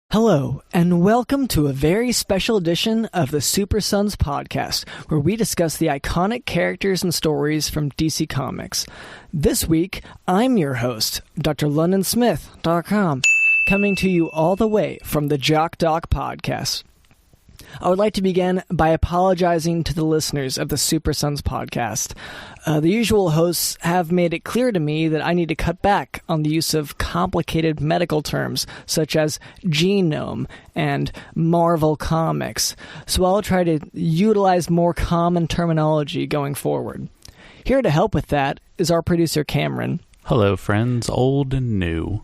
Hello, and welcome to a very special edition of the Supersons podcast, where we discuss the iconic characters and stories from DC Comics. This week, I'm your host, Dr. LondonSmith.com, coming to you all the way from the Jock Doc Podcast. I would like to begin by apologizing to the listeners of the Supersons podcast. The usual hosts have made it clear to me that I need to cut back on the use of complicated medical terms such as genome and Marvel Comics, so I'll try to utilize more common terminology going forward. Here to help with that is our producer Cameron. Hello friends, old and new.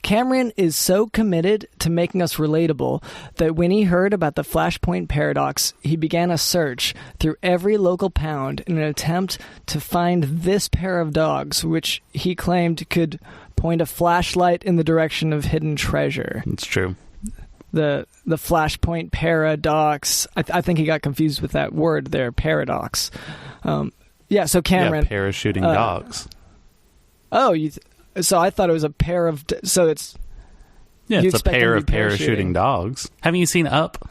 Cameron is so committed to making us relatable that when he heard about the Flashpoint Paradox, he began a search through every local pound in an attempt to find this pair of dogs, which he claimed could point a flashlight in the direction of hidden treasure. It's true. The Flashpoint Paradox, I think he got confused with that word there, paradox. So Cameron... Yeah, parachuting dogs. Oh, so I thought it was a pair of... So it's... Yeah, it's a pair of parachuting dogs. Haven't you seen Up?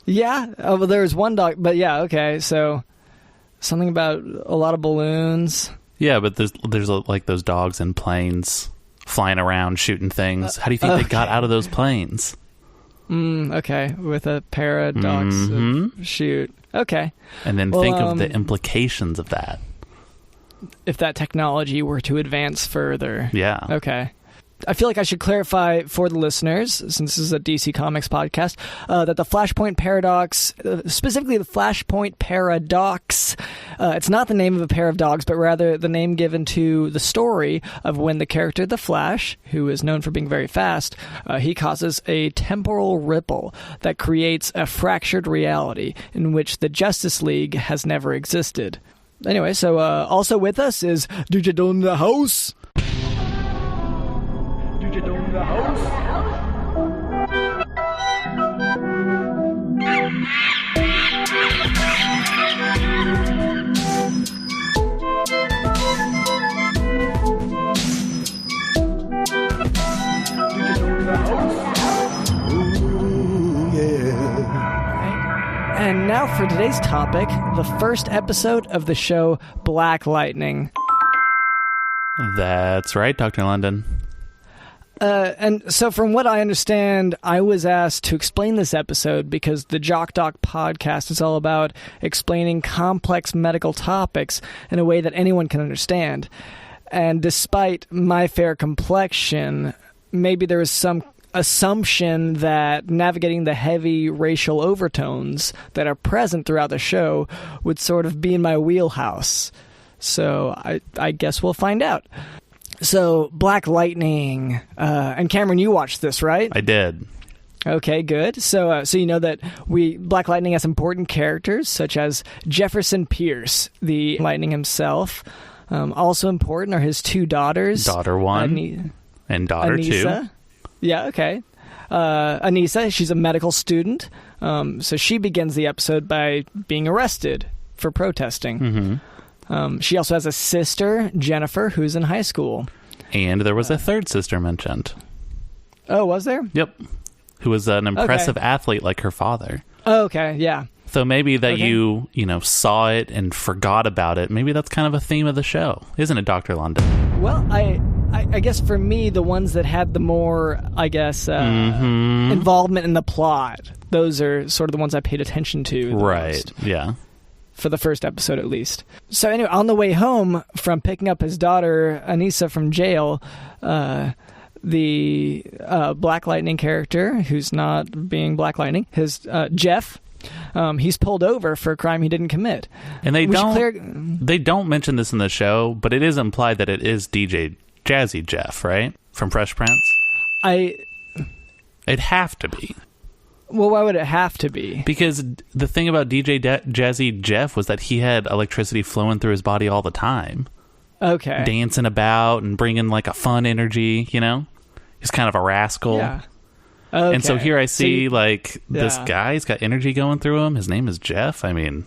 Yeah. Oh, well, there was one dog. But yeah, okay. So something about a lot of balloons. Yeah, but there's like those dogs in planes flying around shooting things. How do you think they got out of those planes? Okay. With a pair of dogs. Shoot. Okay. And then think of the implications of that. If that technology were to advance further. Yeah. Okay. I feel like I should clarify for the listeners, since this is a DC Comics podcast, that the Flashpoint Paradox, specifically the Flashpoint Paradox, it's not the name of a pair of dogs, but rather the name given to the story of when the character The Flash, who is known for being very fast, he causes a temporal ripple that creates a fractured reality in which the Justice League has never existed. Anyway, so also with us is DJ Don the House. DJ Don the House. And now for today's topic, the first episode of the show Black Lightning. That's right, Dr. London. And so from what I understand, I was asked to explain this episode because the Jock Doc Podcast is all about explaining complex medical topics in a way that anyone can understand. And despite my fair complexion, maybe there was some assumption that navigating the heavy racial overtones that are present throughout the show would sort of be in my wheelhouse. So I guess we'll find out. So, Black Lightning. And Cameron, you watched this, right? I did. Okay, good. So you know that Black Lightning has important characters such as Jefferson Pierce, the Lightning himself. Also important are his two daughters. Daughter one and daughter Anissa. two. Yeah, okay. Anissa, she's a medical student. So she begins the episode by being arrested for protesting. Mm-hmm. She also has a sister, Jennifer, who's in high school. And there was a third sister mentioned. Oh, was there? Yep. Who was an impressive athlete like her father. Oh, okay, yeah. So maybe that you saw it and forgot about it. Maybe that's kind of a theme of the show. Isn't it, Dr. London? Well, I guess for me, the ones that had the more, involvement in the plot, those are sort of the ones I paid attention to the most. Yeah. For the first episode, at least. So anyway, on the way home from picking up his daughter, Anissa, from jail, the Black Lightning character, who's not being Black Lightning, his Jeff, he's pulled over for a crime he didn't commit. And they don't mention this in the show, but it is implied that it is DJ Jazzy Jeff, right? From Fresh Prince? It'd have to be. Well, why would it have to be? Because the thing about DJ Jazzy Jeff was that he had electricity flowing through his body all the time. Okay. Dancing about and bringing like a fun energy, He's kind of a rascal. Yeah. Okay. And so here I see this guy, he's got energy going through him. His name is Jeff. I mean...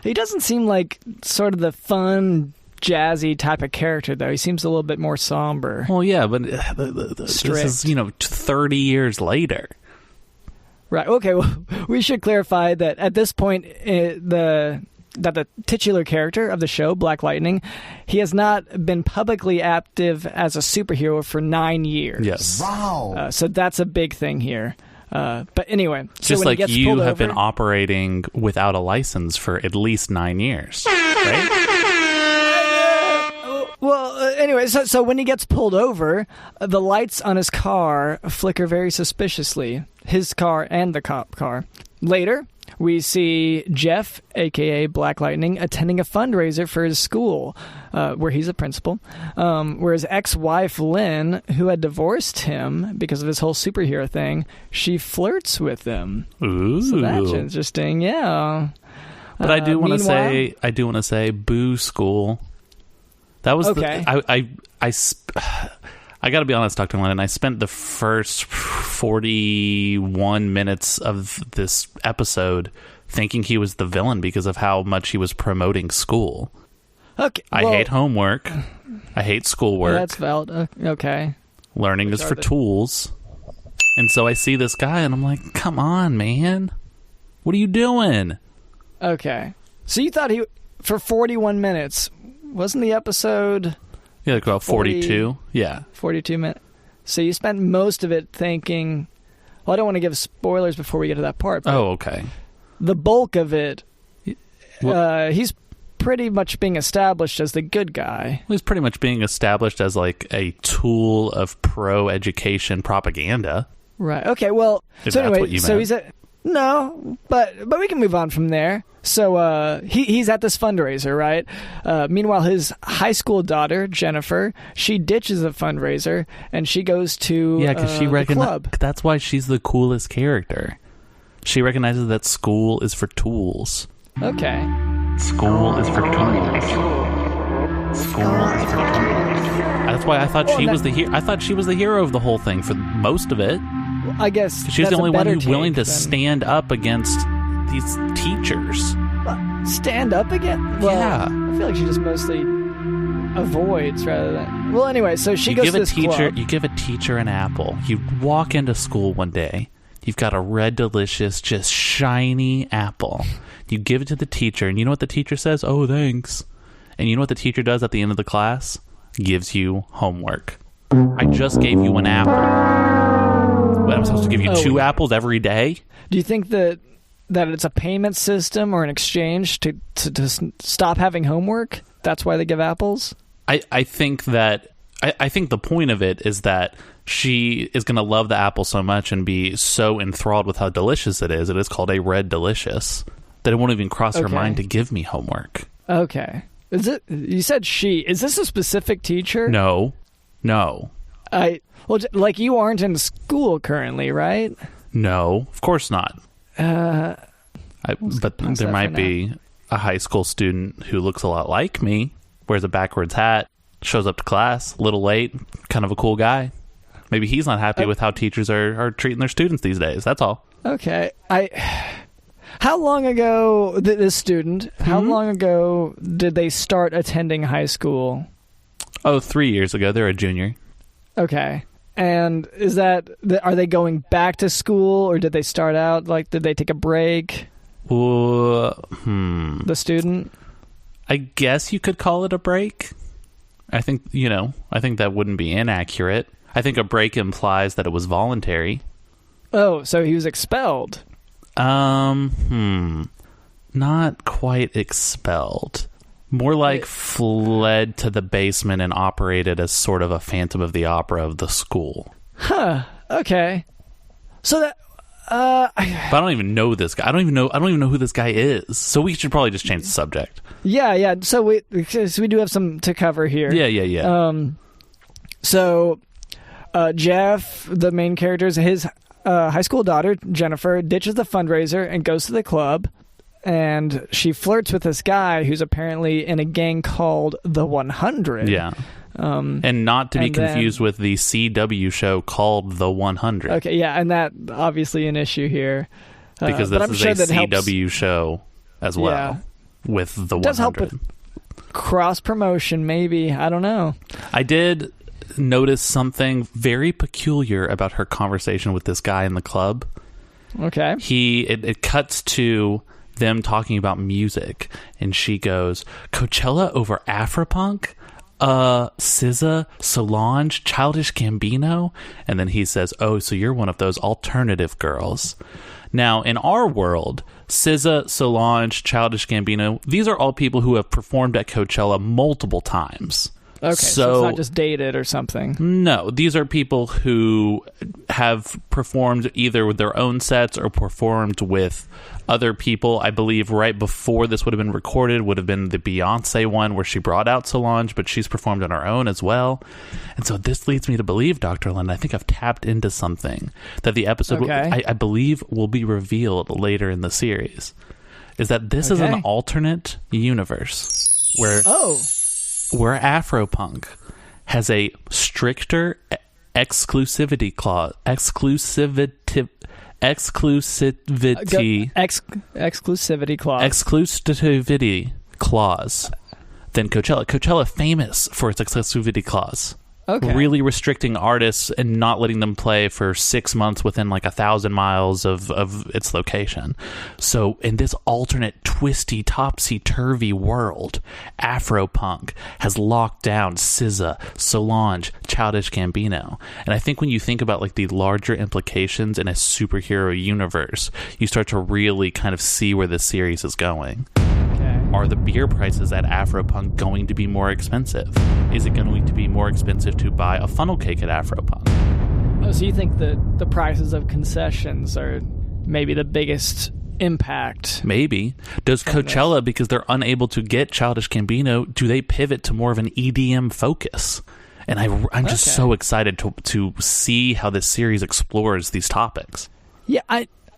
He doesn't seem like sort of the fun, jazzy type of character, though. He seems a little bit more somber. Well, yeah, but this is, 30 years later. Right. Okay. Well, we should clarify that at this point, the titular character of the show, Black Lightning, he has not been publicly active as a superhero for 9 years. Yes. Wow. So that's a big thing here. But anyway, just so like you have been operating without a license for at least 9 years, right? Well, anyway, so when he gets pulled over, the lights on his car flicker very suspiciously. His car and the cop car. Later, we see Jeff, a.k.a. Black Lightning, attending a fundraiser for his school, where he's a principal, where his ex-wife, Lynn, who had divorced him because of his whole superhero thing, she flirts with him. Ooh. So that's interesting, yeah. But I do want to say, boo school. That was okay. I got to be honest, Dr. Lennon. I spent the first 41 minutes of this episode thinking he was the villain because of how much he was promoting school. Okay, I hate homework. I hate schoolwork. That's valid. Okay. Learning is for tools. And so I see this guy and I'm like, come on, man. What are you doing? Okay. So you thought for 41 minutes, wasn't the episode... Yeah, like about 42. Yeah. 42 minutes. So you spent most of it thinking... Well, I don't want to give spoilers before we get to that part. But okay. The bulk of it, he's pretty much being established as the good guy. He's pretty much being established as like a tool of pro-education propaganda. Right. Okay, well... So anyway, so he's at... No, but we can move on from there. So he's at this fundraiser, right? Meanwhile, his high school daughter, Jennifer, she ditches the fundraiser and she goes to because she recognizes that's why she's the coolest character. She recognizes that school is for tools. Okay. School is for tools. School is for tools. That's why I thought she was the hero. I thought she was the hero of the whole thing for most of it. I guess she's the only one who's willing to stand up against these teachers. Stand up again? Well, yeah. I feel like she just mostly avoids rather than... Well, anyway, so she goes to this club. You give a teacher an apple. You walk into school one day. You've got a red, delicious, just shiny apple. You give it to the teacher, and you know what the teacher says? Oh, thanks. And you know what the teacher does at the end of the class? Gives you homework. I just gave you an apple. What, I'm supposed to give you 2 apples every day? Do you think that it's a payment system or an exchange to stop having homework? That's why they give apples? I think that... I think the point of it is that she is going to love the apple so much and be so enthralled with how delicious it is. It is called a red delicious. That it won't even cross her mind to give me homework. Okay. Is it? You said she. Is this a specific teacher? No. Well, like you aren't in school currently, right? No, of course not. But there might be a high school student who looks a lot like me, wears a backwards hat, shows up to class a little late, kind of a cool guy. Maybe he's not happy with how teachers are treating their students these days. That's all. Okay. How long ago, this student, how long ago did they start attending high school? Oh, 3 years ago. They're a junior. Okay. And are they going back to school, or did they start out, like, did they take a break? The student? I guess you could call it a break. I think that wouldn't be inaccurate. I think a break implies that it was voluntary. Oh, so he was expelled. Not quite expelled. More like fled to the basement and operated as sort of a Phantom of the Opera of the school. Huh. Okay. So that but I don't even know this guy. I don't even know who this guy is. So we should probably just change the subject. Yeah. So we do have some to cover here. Yeah. So Jeff, the main character, his high school daughter, Jennifer, ditches the fundraiser and goes to the club. And she flirts with this guy who's apparently in a gang called The 100. Yeah. And not to be confused with the CW show called The 100. Okay, yeah, and that obviously an issue here. Because this is a CW show as well with The 100. It does help with cross promotion, maybe. I don't know. I did notice something very peculiar about her conversation with this guy in the club. Okay. It cuts to them talking about music, and she goes, Coachella over Afropunk? SZA, Solange, Childish Gambino? And then he says, oh, so you're one of those alternative girls. Now, in our world, SZA, Solange, Childish Gambino, these are all people who have performed at Coachella multiple times. Okay, so it's not just dated or something. No, these are people who have performed either with their own sets or performed with other people. I believe right before this would have been recorded would have been the Beyonce one where she brought out Solange, but she's performed on her own as well. And so this leads me to believe, Dr. Lynn, I think I've tapped into something that the episode, I believe, will be revealed later in the series, is that this is an alternate universe where Afropunk has a stricter exclusivity clause, exclusivity clause than Coachella. Coachella famous for its exclusivity clause. Okay. Really restricting artists and not letting them play for 6 months within like 1,000 miles of its location. So in this alternate twisty topsy-turvy world, Afropunk has locked down SZA, Solange, Childish Gambino. And I think when you think about like the larger implications in a superhero universe, you start to really kind of see where this series is going. Are the beer prices at Afropunk going to be more expensive? Is it going to be more expensive to buy a funnel cake at Afropunk? Oh, so you think that the prices of concessions are maybe the biggest impact? Maybe. Does Coachella, because they're unable to get Childish Gambino, do they pivot to more of an EDM focus? And I'm just so excited to see how this series explores these topics. Yeah,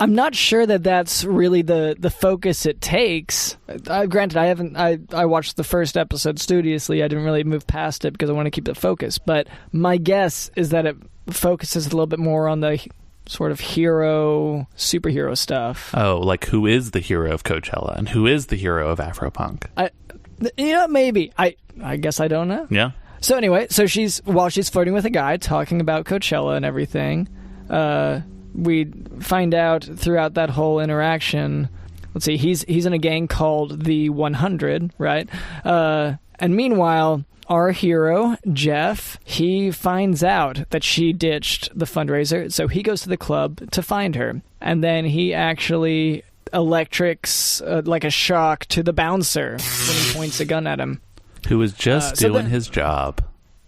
I'm not sure that that's really the focus it takes. Granted, I watched the first episode studiously. I didn't really move past it because I want to keep the focus. But my guess is that it focuses a little bit more on the sort of superhero stuff. Oh, like who is the hero of Coachella and who is the hero of Afropunk? Maybe. I guess I don't know. Yeah. So anyway, while she's flirting with a guy, talking about Coachella and everything, we find out throughout that whole interaction, let's see, he's in a gang called the 100, right? And meanwhile, our hero, Jeff, he finds out that she ditched the fundraiser, so he goes to the club to find her. And then he actually electrics like a shock to the bouncer when he points a gun at him. Who was just doing his job.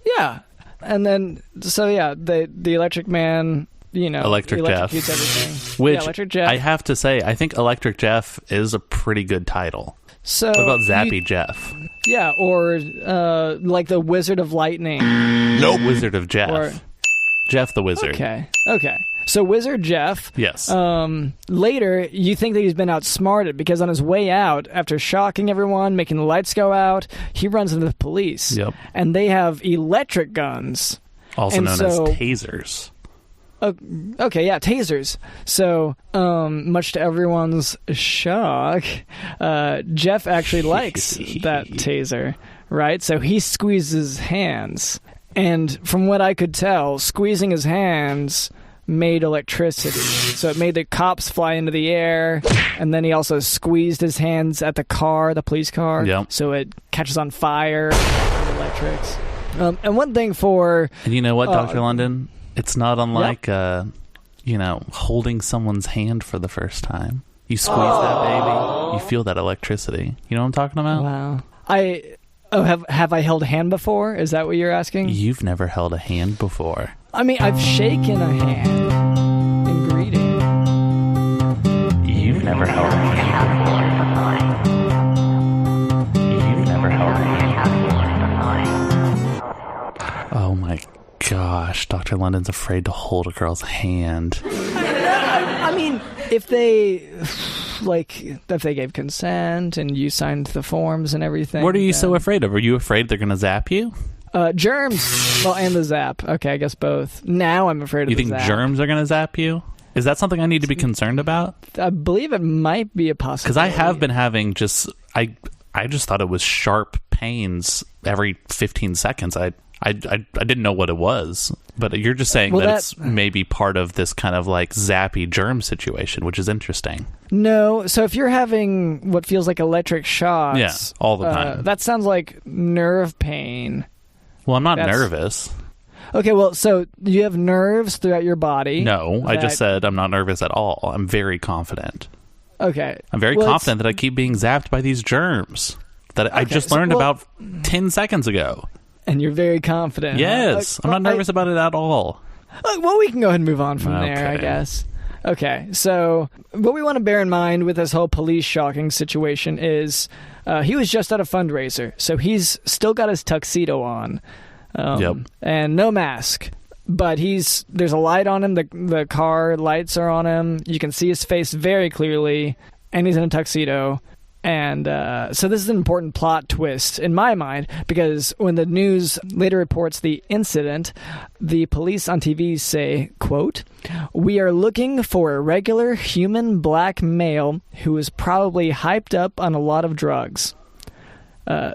Yeah. And then, the electric man... Electric Jeff. Everything. Which, Electric Jeff. I have to say, I think Electric Jeff is a pretty good title. So what about Zappy Jeff? Yeah, or like the Wizard of Lightning. Nope. Wizard of Jeff. Or, Jeff the Wizard. Okay. So Wizard Jeff. Yes. Later, you think that he's been outsmarted because on his way out, after shocking everyone, making the lights go out, he runs into the police. Yep. And they have electric guns. Also known as tasers. Okay, yeah, tasers. So, much to everyone's shock, Jeff actually likes that taser, right? So he squeezes his hands. And from what I could tell, squeezing his hands made electricity. So it made the cops fly into the air, and then he also squeezed his hands at the police car. Yep. So it catches on fire, electrics. And one thing And you know what, Dr. London? It's not unlike, holding someone's hand for the first time. You squeeze that baby, you feel that electricity. You know what I'm talking about? Wow. Have I held a hand before? Is that what you're asking? You've never held a hand before. I mean, I've shaken a hand in greeting. You've never held a hand before. You've never held a hand before. Oh my gosh, Dr. London's afraid to hold a girl's hand. I mean, if they gave consent and you signed the forms and everything. What are you so afraid of? Are you afraid they're going to zap you? Germs. Well, and the zap. Okay, I guess both. Now I'm afraid of the zap. You think germs are going to zap you? Is that something I need to be concerned about? I believe it might be a possibility. Because I have been having I just thought it was sharp pains every 15 seconds. I didn't know what it was, but you're just saying that it's maybe part of this kind of like zappy germ situation, which is interesting. No, so if you're having what feels like electric shocks, all the time, that sounds like nerve pain. Well, I'm not nervous. Okay, well, so you have nerves throughout your body. No, I just said I'm not nervous at all. I'm very confident. Okay. I'm very confident that I keep being zapped by these germs that I just learned about 10 seconds ago. And you're very confident. Yes. I'm not nervous about it at all. Well, we can go ahead and move on from there, I guess. Okay, so what we want to bear in mind with this whole police shocking situation is he was just at a fundraiser, so he's still got his tuxedo on and no mask. But there's a light on him. The car lights are on him. You can see his face very clearly, and he's in a tuxedo. And so this is an important plot twist in my mind, because when the news later reports the incident, the police on TV say, quote, "We are looking for a regular human black male who is probably hyped up on a lot of drugs."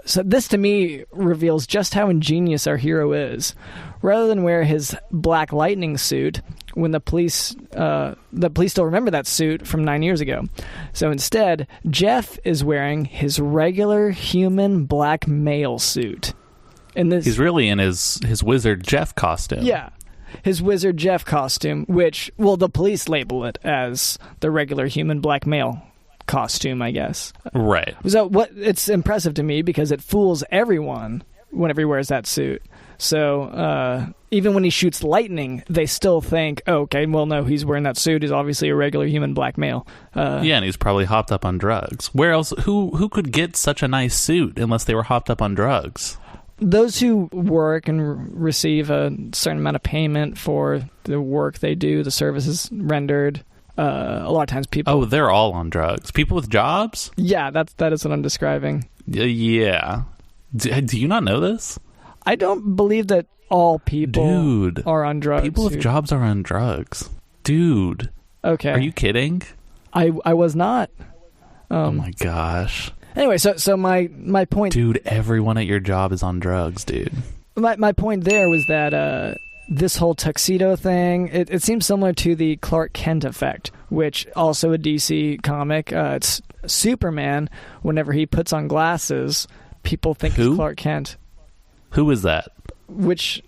So this to me reveals just how ingenious our hero is. Rather than wear his Black Lightning suit, when the police still remember that suit from 9 years ago. So instead, Jeff is wearing his regular human black male suit. He's really in his Wizard Jeff costume. Yeah, his Wizard Jeff costume, which, well, the police label it as the regular human black male costume, I guess. Right. So it's impressive to me because it fools everyone whenever he wears that suit. So even when he shoots lightning, they still think, oh, okay, well, no, he's wearing that suit. He's obviously a regular human black male. And he's probably hopped up on drugs. Where else? Who could get such a nice suit unless they were hopped up on drugs? Those who work and receive a certain amount of payment for the work they do, the services rendered. A lot of times people... Oh, they're all on drugs. People with jobs? Yeah, that is what I'm describing. Yeah. Do you not know this? I don't believe that all people are on drugs. People with jobs are on drugs. Dude. Okay. Are you kidding? I was not. Oh my gosh. Anyway, so my point... Dude, everyone at your job is on drugs, dude. My point there was that this whole tuxedo thing, it seems similar to the Clark Kent effect, which also a DC comic. It's Superman, whenever he puts on glasses, people think he's Clark Kent. Who is that? Which...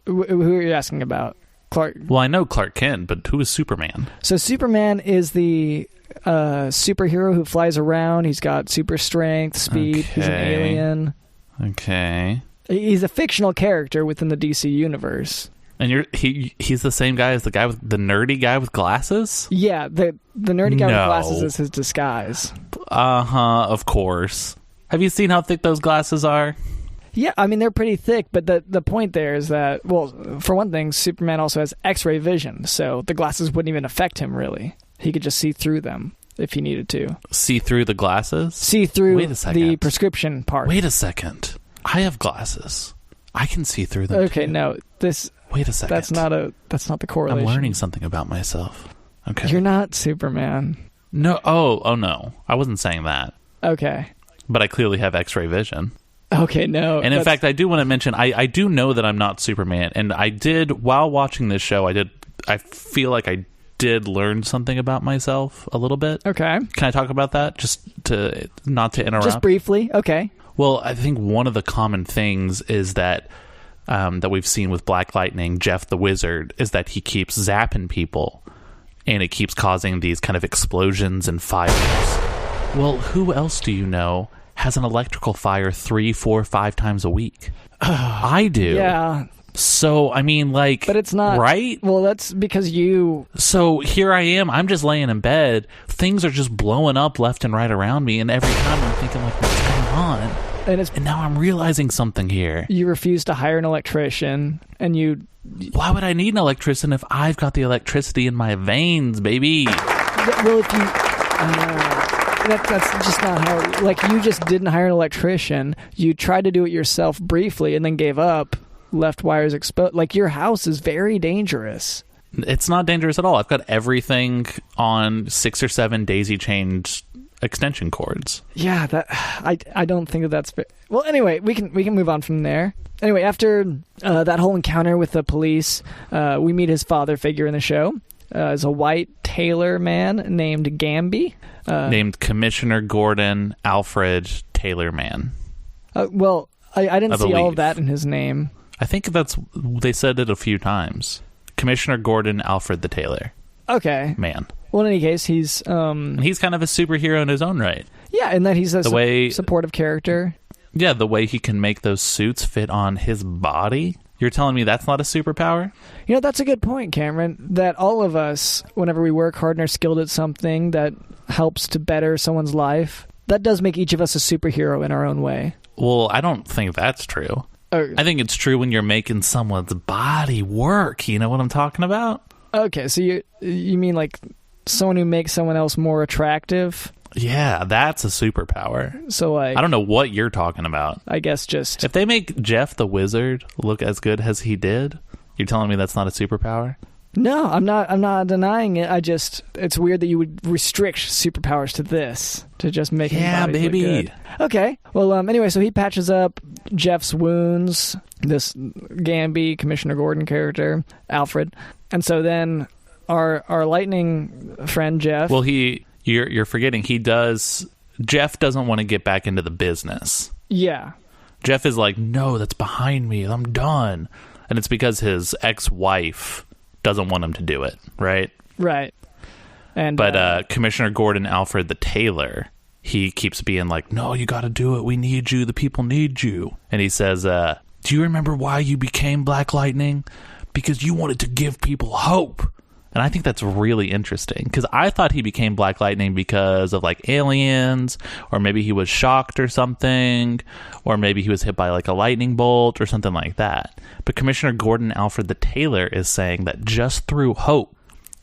who are you asking about? Clark. Well, I know Clark Kent, but who is Superman? So Superman is the superhero who flies around. He's got super strength, speed. Okay. He's an alien. Okay. He's a fictional character within the DC universe. And he's the same guy as the nerdy guy with glasses? Yeah, the nerdy guy with glasses is his disguise. Of course. Have you seen how thick those glasses are? Yeah, I mean, they're pretty thick, but the point there is that, well, for one thing, Superman also has X-ray vision, so the glasses wouldn't even affect him, really. He could just see through them if he needed to. See through the glasses? See through the prescription part. Wait a second. I have glasses. I can see through them, Okay, too. No, Wait a second. That's not the correlation. I'm learning something about myself. Okay. You're not Superman. No, oh no. I wasn't saying that. Okay. But I clearly have X-ray vision. Okay, no. And in fact, I do want to mention, I do know that I'm not Superman, and I did, while watching this show, I feel like I did learn something about myself a little bit. Okay. Can I talk about that? Just not to interrupt? Just briefly, okay. Well, I think one of the common things is that we've seen with Black Lightning, Jeff the Wizard, is that he keeps zapping people, and it keeps causing these kind of explosions and fires. Well, who else do you know has an electrical fire 3, 4, 5 times a week? I do. Yeah. So, I mean, like... But it's not... Right? Well, that's because you... So, here I am. I'm just laying in bed. Things are just blowing up left and right around me, and every time I'm thinking, like, what's going on? And now I'm realizing something here. You refuse to hire an electrician, and you... Why would I need an electrician if I've got the electricity in my veins, baby? Well, if you... That's just not how... Like, you just didn't hire an electrician. You tried to do it yourself briefly and then gave up, left wires exposed. Like, your house is very dangerous. It's not dangerous at all. I've got everything on 6 or 7 daisy-chained extension cords. Yeah, that I don't think that's well. Anyway, we can move on from there. Anyway, after that whole encounter with the police, we meet his father figure in the show. Is a white tailor man named Gamby, named Commissioner Gordon Alfred Taylor Man. Well, I didn't see all of that in his name. I think they said it a few times. Commissioner Gordon Alfred the Tailor. Okay. Man. Well, in any case, he's and he's kind of a superhero in his own right. Yeah, in that he's a supportive character. Yeah, the way he can make those suits fit on his body. You're telling me that's not a superpower? You know, that's a good point, Cameron, that all of us, whenever we work hard and are skilled at something that helps to better someone's life, that does make each of us a superhero in our own way. Well, I don't think that's true. I think it's true when you're making someone's body work. You know what I'm talking about? Okay, so you mean like someone who makes someone else more attractive? Yeah, that's a superpower. So like, I don't know what you're talking about. I guess just if they make Jeff the Wizard look as good as he did, you're telling me that's not a superpower? No, I'm not denying it. It's weird that you would restrict superpowers to this, to just make him look good. Okay. Well, anyway, so he patches up Jeff's wounds, this Gamby, Commissioner Gordon character, Alfred. And so then our lightning friend Jeff, well, you're forgetting Jeff doesn't want to get back into the business. Yeah. Jeff is like, no, that's behind me. I'm done. And it's because his ex-wife doesn't want him to do it, right? Right. But Commissioner Gordon Alfred the Tailor, he keeps being like, no, you got to do it. We need you. The people need you. And he says, do you remember why you became Black Lightning? Because you wanted to give people hope. And I think that's really interesting, because I thought he became Black Lightning because of like aliens, or maybe he was shocked or something, or maybe he was hit by like a lightning bolt or something like that. But Commissioner Gordon Alfred the Tailor is saying that just through hope,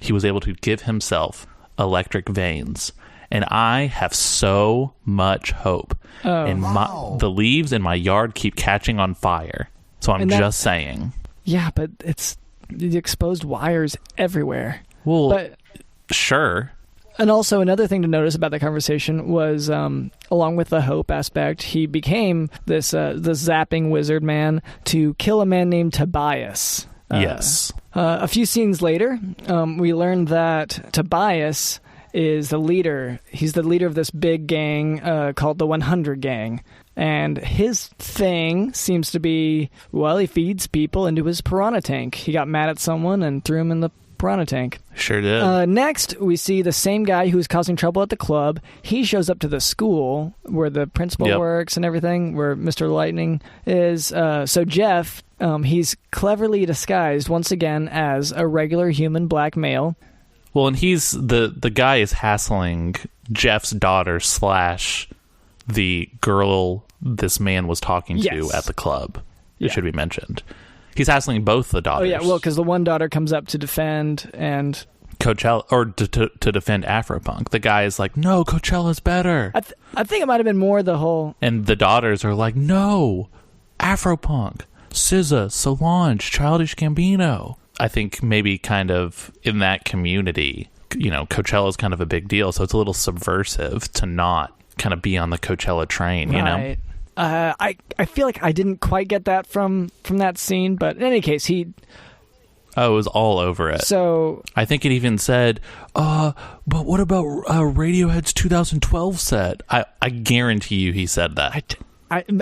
he was able to give himself electric veins. And I have so much hope. And the leaves in my yard keep catching on fire. So I'm just saying. Yeah, but it's the exposed wires everywhere. Well, sure. And also another thing to notice about the conversation was, along with the hope aspect, he became the zapping wizard man to kill a man named Tobias. Yes. A few scenes later, we learned that Tobias is the leader. He's the leader of this big gang called the 100 Gang. And his thing seems to be, well, he feeds people into his piranha tank. He got mad at someone and threw him in the piranha tank. Sure did. Next, we see the same guy who was causing trouble at the club. He shows up to the school where the principal works and everything, where Mr. Lightning is. So Jeff, he's cleverly disguised once again as a regular human black male. Well, and he's the guy is hassling Jeff's daughter / the girl this man was talking to at the club. It should be mentioned. He's hassling both the daughters. Oh, yeah, well, because the one daughter comes up to defend and Coachella, or to defend Afropunk. The guy is like, no, Coachella's better. I think it might have been more the whole... And the daughters are like, no, Afropunk, SZA, Solange, Childish Gambino. I think maybe kind of in that community, you know, Coachella's kind of a big deal, so it's a little subversive to not kind of be on the Coachella train, you know? I feel like I didn't quite get that from that scene, but in any case, it was all over it. So I think it even said, but what about Radiohead's 2012 set? I guarantee you he said that.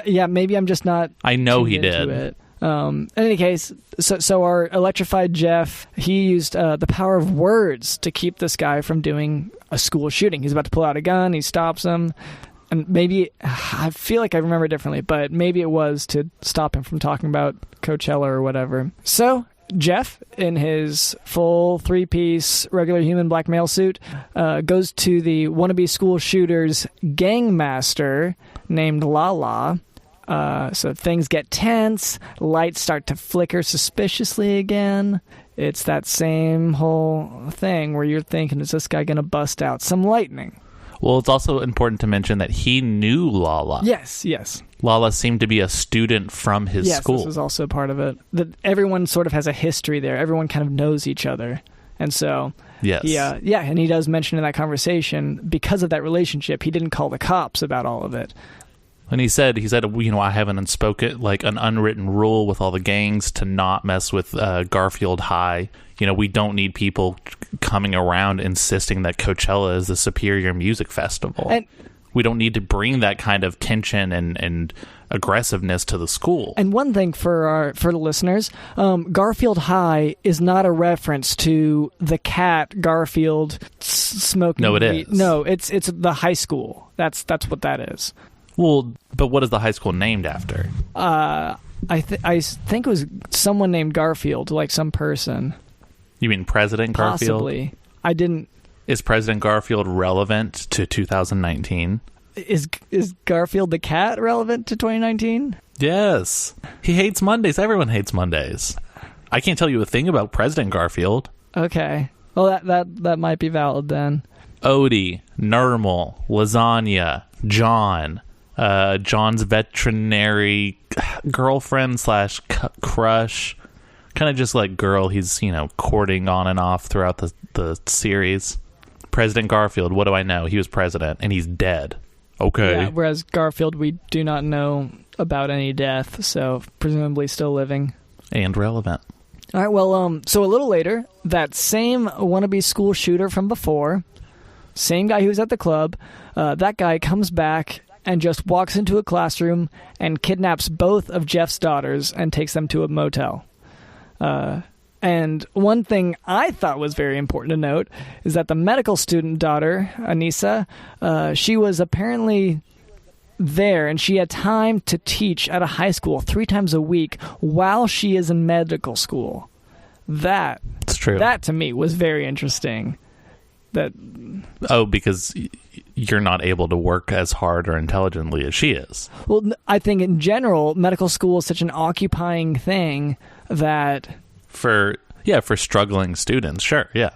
Yeah, maybe I'm just not. I know he did. In any case, so our electrified Jeff, he used the power of words to keep this guy from doing a school shooting. He's about to pull out a gun. He stops him. And maybe, I feel like I remember it differently, but maybe it was to stop him from talking about Coachella or whatever. So Jeff, in his full 3-piece regular human black male suit, goes to the wannabe school shooter's gangmaster named Lala. So things get tense, lights start to flicker suspiciously again. It's that same whole thing where you're thinking, is this guy going to bust out some lightning? Well, it's also important to mention that he knew Lala. Yes. Lala seemed to be a student from his school. Yes, this is also part of it. That everyone sort of has a history there. Everyone kind of knows each other. And so, yes. And he does mention in that conversation, because of that relationship, he didn't call the cops about all of it. And he said, I have an unspoken, like an unwritten rule with all the gangs to not mess with Garfield High. We don't need people coming around insisting that Coachella is the superior music festival. And we don't need to bring that kind of tension and aggressiveness to the school. And one thing for the listeners, Garfield High is not a reference to the cat Garfield smoking. No, it weed. is. No, it's the high school. That's what that is. Well, but what is the high school named after? I think it was someone named Garfield, like some person. You mean President Garfield? Possibly. I didn't. Is President Garfield relevant to 2019? Is Garfield the cat relevant to 2019? Yes. He hates Mondays. Everyone hates Mondays. I can't tell you a thing about President Garfield. Okay. Well, that might be valid then. Odie, Nermal, Lasagna, John, John's veterinary girlfriend / crush, kind of just like girl he's courting on and off throughout the series. President Garfield, what do I know? He was president and he's dead. Okay. Yeah, whereas Garfield, we do not know about any death, so presumably still living and relevant. All right. Well, so a little later, that same wannabe school shooter from before, same guy who was at the club, that guy comes back and just walks into a classroom and kidnaps both of Jeff's daughters and takes them to a motel. And one thing I thought was very important to note is that the medical student daughter, Anissa, she was apparently there and she had time to teach at a high school 3 times a week while she is in medical school. That's true. That to me was very interesting. Because you're not able to work as hard or intelligently as she is. Well, I think in general, medical school is such an occupying thing that... For struggling students, sure, yeah.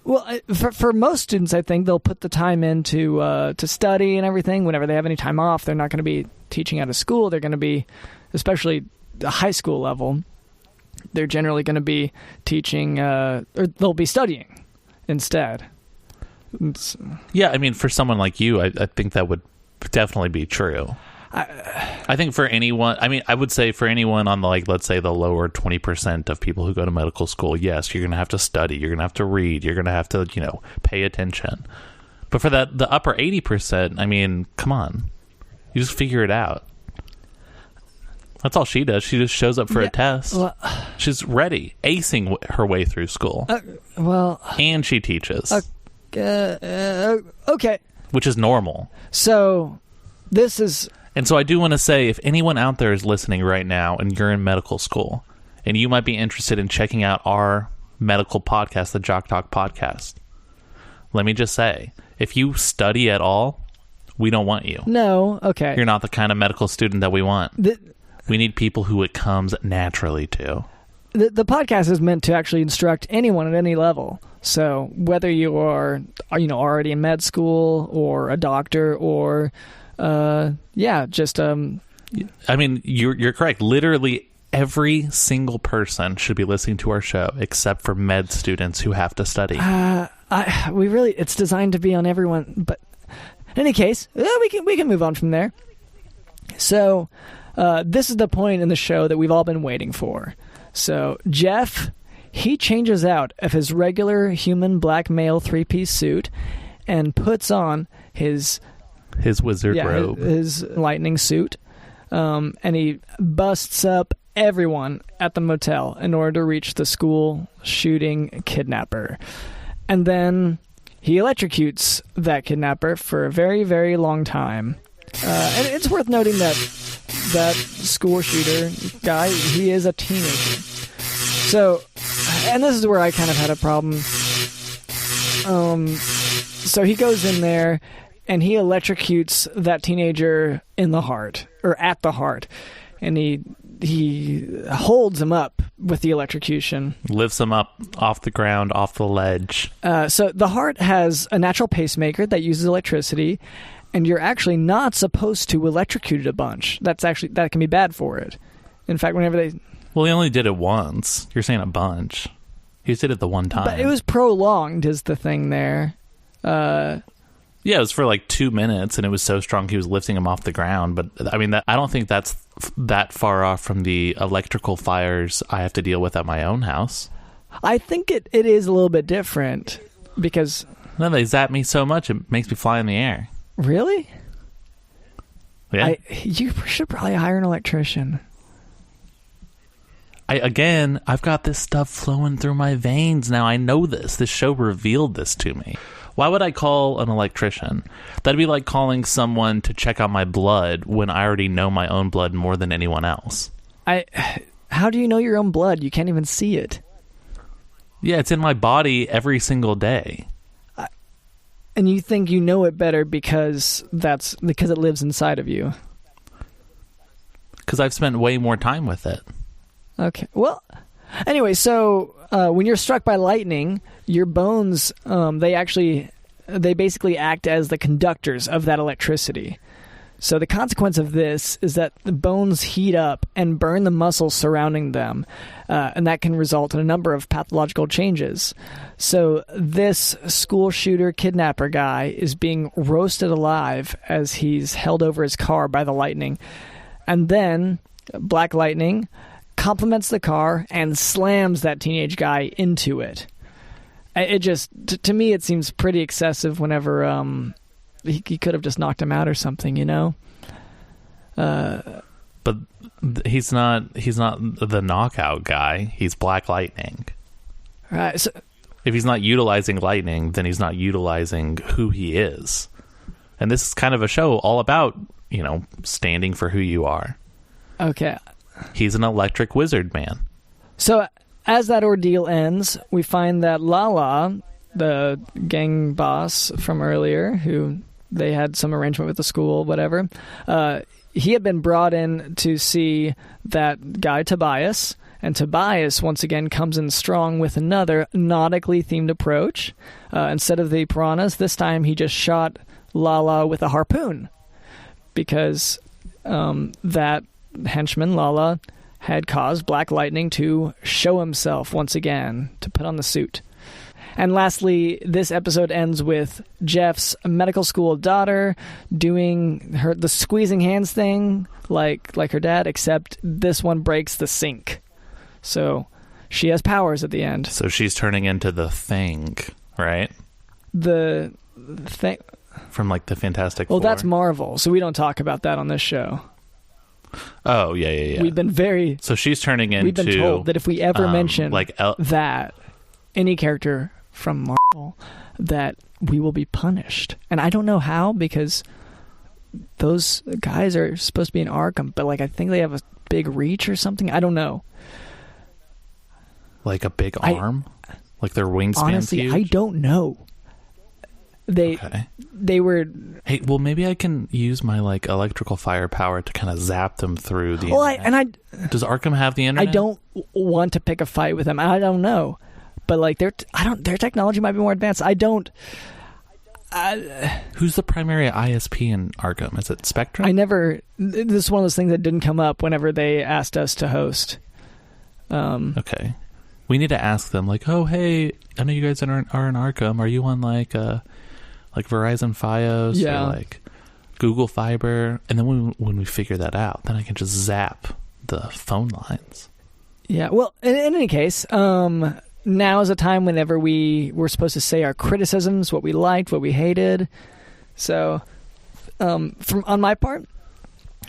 Well, for most students, I think they'll put the time in to study and everything. Whenever they have any time off, they're not going to be teaching out of school. They're going to be, especially the high school level, they're generally going to be teaching, or they'll be studying instead. Yeah, I mean, for someone like you, I think that would definitely be true. I think for anyone, I would say for anyone on let's say the lower 20% of people who go to medical school, yes, you're going to have to study, you're going to have to read, you're going to have to, pay attention. But for the upper 80%, come on, you just figure it out. That's all she does. She just shows up for a test. Well, she's ready, acing her way through school. And she teaches. Okay. Which is normal. So this is... And so I do want to say, if anyone out there is listening right now and you're in medical school and you might be interested in checking out our medical podcast, the Jock Doc Podcast, let me just say, if you study at all, we don't want you. No, okay. You're not the kind of medical student that we want. We need people who it comes naturally to. The podcast is meant to actually instruct anyone at any level. So whether you are already in med school or a doctor or... you're correct. Literally every single person should be listening to our show except for med students who have to study. It's designed to be on everyone, but in any case, we can move on from there. So, this is the point in the show that we've all been waiting for. So, Jeff, he changes out of his regular human black male 3-piece suit and puts on his wizard robe, his lightning suit, and he busts up everyone at the motel in order to reach the school shooting kidnapper. And then he electrocutes that kidnapper for a very, very long time. And it's worth noting that school shooter guy, he is a teenager. So, and this is where I kind of had a problem. So he goes in there and he electrocutes that teenager in the heart, or at the heart, and he holds him up with the electrocution. Lifts him up off the ground, off the ledge. So the heart has a natural pacemaker that uses electricity, and you're actually not supposed to electrocute it a bunch. That can be bad for it. In fact, whenever they... Well, he only did it once. You're saying a bunch. He just did it the one time. But it was prolonged is the thing there. Yeah, it was for like 2 minutes, and it was so strong he was lifting him off the ground. But I mean, I don't think that's that far off from the electrical fires I have to deal with at my own house. I think it is a little bit different because... No, they zap me so much it makes me fly in the air. Really? Yeah. You should probably hire an electrician. I've got this stuff flowing through my veins now. I know this. This show revealed this to me. Why would I call an electrician? That'd be like calling someone to check out my blood when I already know my own blood more than anyone else. How do you know your own blood? You can't even see it. Yeah, it's in my body every single day. And you think you know it better because it lives inside of you? Because I've spent way more time with it. Okay. Well, anyway, so when you're struck by lightning, your bones, they basically act as the conductors of that electricity. So the consequence of this is that the bones heat up and burn the muscles surrounding them, and that can result in a number of pathological changes. So this school shooter kidnapper guy is being roasted alive as he's held over his car by the lightning. And then Black Lightning compliments the car and slams that teenage guy into it. It just, to me, it seems pretty excessive whenever... He could have just knocked him out or something, you know? But he's not the knockout guy. He's Black Lightning. Right. So, if he's not utilizing lightning, then he's not utilizing who he is. And this is kind of a show all about, standing for who you are. Okay. He's an electric wizard man. So as that ordeal ends, we find that Lala, the gang boss from earlier, who they had some arrangement with the school, whatever, he had been brought in to see that guy Tobias, and Tobias once again comes in strong with another nautically themed approach. Instead of the piranhas, this time he just shot Lala with a harpoon, because that henchman Lala had caused Black Lightning to show himself once again, to put on the suit. And lastly, this episode ends with Jeff's medical school daughter doing the squeezing hands thing like her dad, except this one breaks the sink. So she has powers at the end. So she's turning into the Thing, right? The Thing... From like the Fantastic Four. Well, that's Marvel, so we don't talk about that on this show. Oh, yeah. We've been very... So she's turning into... We've been told that if we ever mention that, any character from Marvel, that we will be punished. And I don't know how, because those guys are supposed to be in Arkham, but I think they have a big reach or something. I don't know. Like a big arm? Like their wingspan's honestly, huge? I don't know. They were... Hey, well, maybe I can use my electrical firepower to kind of zap them through the internet. Does Arkham have the internet? I don't want to pick a fight with them. I don't know. But their technology might be more advanced. Who's the primary ISP in Arkham? Is it Spectrum? This is one of those things that didn't come up whenever they asked us to host. Okay. We need to ask them, oh, hey, I know you guys are in Arkham. Are you on Verizon Fios or Google Fiber? And then when we figure that out, then I can just zap the phone lines. Yeah. Well, in any case, now is a time whenever we're supposed to say our criticisms, what we liked, what we hated. So, on my part,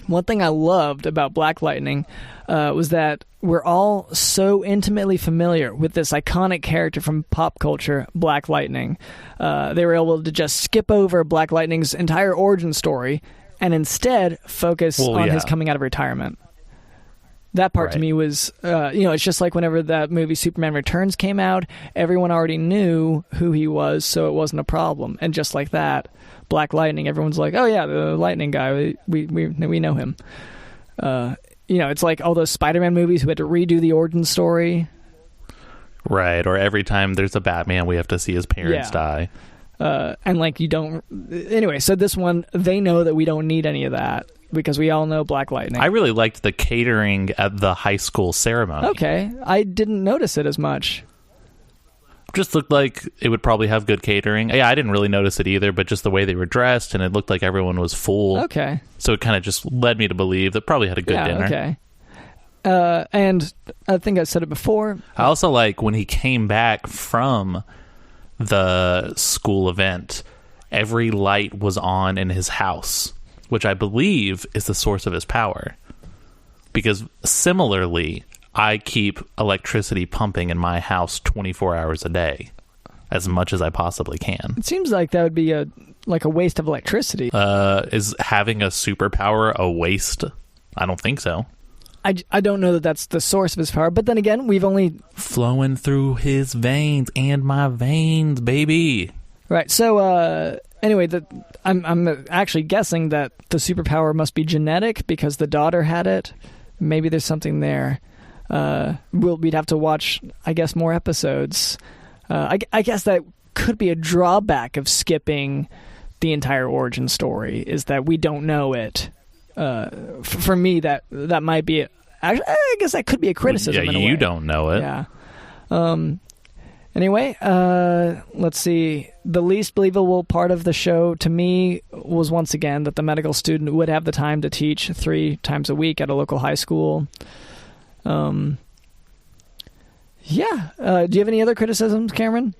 one thing I loved about Black Lightning was that we're all so intimately familiar with this iconic character from pop culture, Black Lightning. They were able to just skip over Black Lightning's entire origin story and instead focus on his coming out of retirement. That part to me was, it's just like whenever that movie Superman Returns came out, everyone already knew who he was, so it wasn't a problem. And just like that, Black Lightning, everyone's like, oh yeah, the Lightning guy, we know him. It's like all those Spider-Man movies who had to redo the origin story. Right, or every time there's a Batman, we have to see his parents die. And you don't... Anyway, so this one, they know that we don't need any of that, because we all know Black Lightning. I really liked the catering at the high school ceremony. Okay. I didn't notice it as much. just looked like it would probably have good catering. Yeah, I didn't really notice it either, but just the way they were dressed, and it looked like everyone was full. Okay. So it kind of just led me to believe that probably had a good dinner. Okay. And I think I said it before. I also like when he came back from the school event, every light was on in his house, which I believe is the source of his power. Because similarly, I keep electricity pumping in my house 24 hours a day, as much as I possibly can. It seems like that would be a waste of electricity. Is having a superpower a waste? I don't think so. I don't know that that's the source of his power, but then again, we've only... Flowing through his veins and my veins, baby. Right, so anyway, I'm actually guessing that the superpower must be genetic because the daughter had it. Maybe there's something there. We'd have to watch, I guess, more episodes. I guess that could be a drawback of skipping the entire origin story, is that we don't know it. For me, that might be... I guess that could be a criticism in a way. You don't know it. Yeah. Anyway, let's see. The least believable part of the show to me was once again that the medical student would have the time to teach 3 times a week at a local high school. Do you have any other criticisms, Cameron?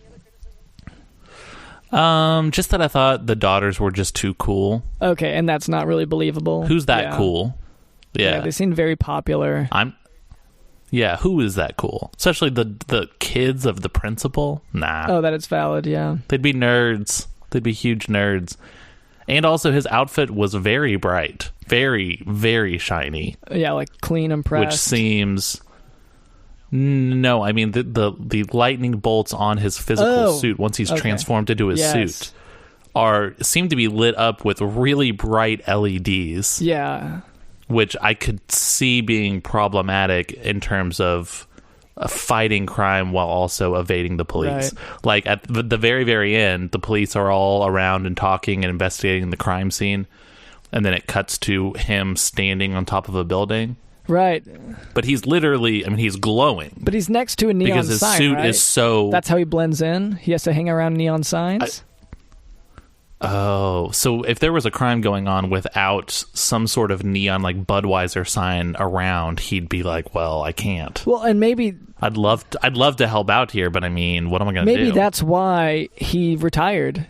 Just that I thought the daughters were just too cool. Okay, and that's not really believable. Who's that cool? Yeah, they seem very popular. Who is that cool? Especially the kids of the principal? Nah. Oh, that it's valid, yeah. They'd be nerds. They'd be huge nerds. And also his outfit was very bright. Very, very shiny. Yeah, like clean and pressed. Which seems... No, I mean the lightning bolts on his physical suit once he's transformed into his suit seem to be lit up with really bright LEDs. Yeah. Which I could see being problematic in terms of fighting crime while also evading the police. Right. Like at the very, very end, the police are all around and talking and investigating the crime scene, and then it cuts to him standing on top of a building. Right. But he's literally, he's glowing. But he's next to a neon sign, because his suit is so... That's how he blends in? He has to hang around neon signs? So if there was a crime going on without some sort of neon, like, Budweiser sign around, he'd be like, well, I can't. Well, and maybe... I'd love to help out here, but what am I going to do? Maybe that's why he retired.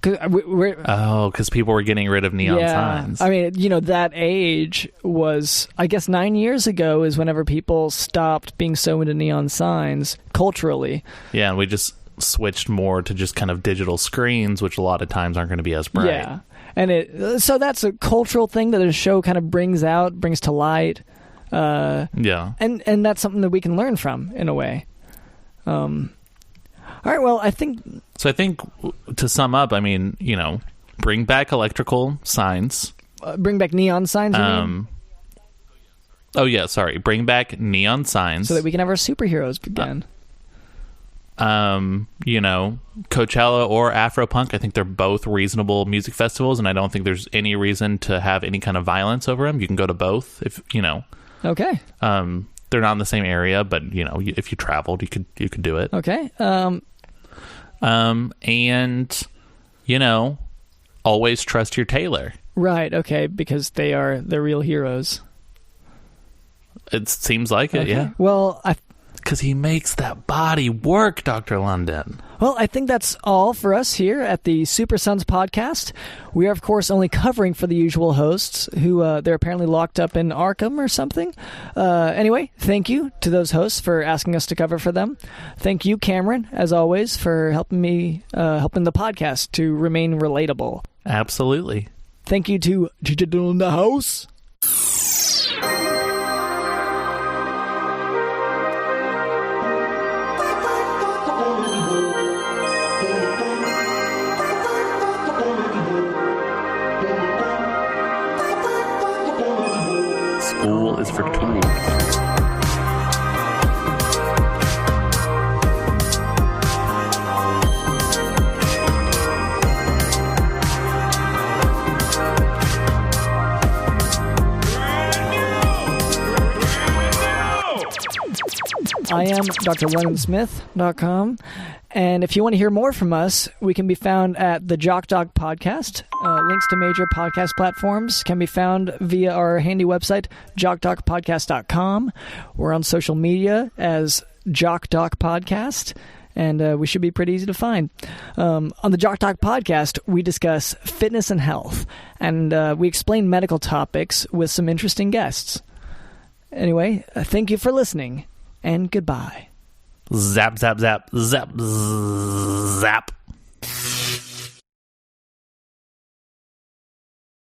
Because people were getting rid of neon signs. I mean, that age was, I guess 9 years ago is whenever people stopped being so into neon signs culturally. Yeah, and we just switched more to just kind of digital screens, which a lot of times aren't going to be as bright. Yeah, and so that's a cultural thing that the show kind of brings to light. Yeah. And that's something that we can learn from, in a way. All right, well, I think to sum up, bring back electrical signs. Bring back neon signs, you mean? Oh, yeah, sorry. Bring back neon signs. So that we can have our superheroes again. Coachella or Afropunk, I think they're both reasonable music festivals, and I don't think there's any reason to have any kind of violence over them. You can go to both, if. Okay. They're not in the same area, but, if you traveled, you could do it. Okay. And, always trust your tailor. Right, okay, because they're real heroes. It seems like it, yeah. Well, because he makes that body work, Dr. London. Well, I think that's all for us here at the Supersons podcast. We are, of course, only covering for the usual hosts who they're apparently locked up in Arkham or something. Anyway, thank you to those hosts for asking us to cover for them. Thank you, Cameron, as always, for helping the podcast to remain relatable. Absolutely. Thank you to Digital in the House. School is for tools. I am drlennonsmith.com. And if you want to hear more from us, we can be found at the Jock Doc Podcast. Links to major podcast platforms can be found via our handy website, jockdocpodcast.com. We're on social media as Jock Doc Podcast, and we should be pretty easy to find. On the Jock Doc Podcast, we discuss fitness and health, and we explain medical topics with some interesting guests. Anyway, thank you for listening, and goodbye. Zap, zap, zap, zap, zap.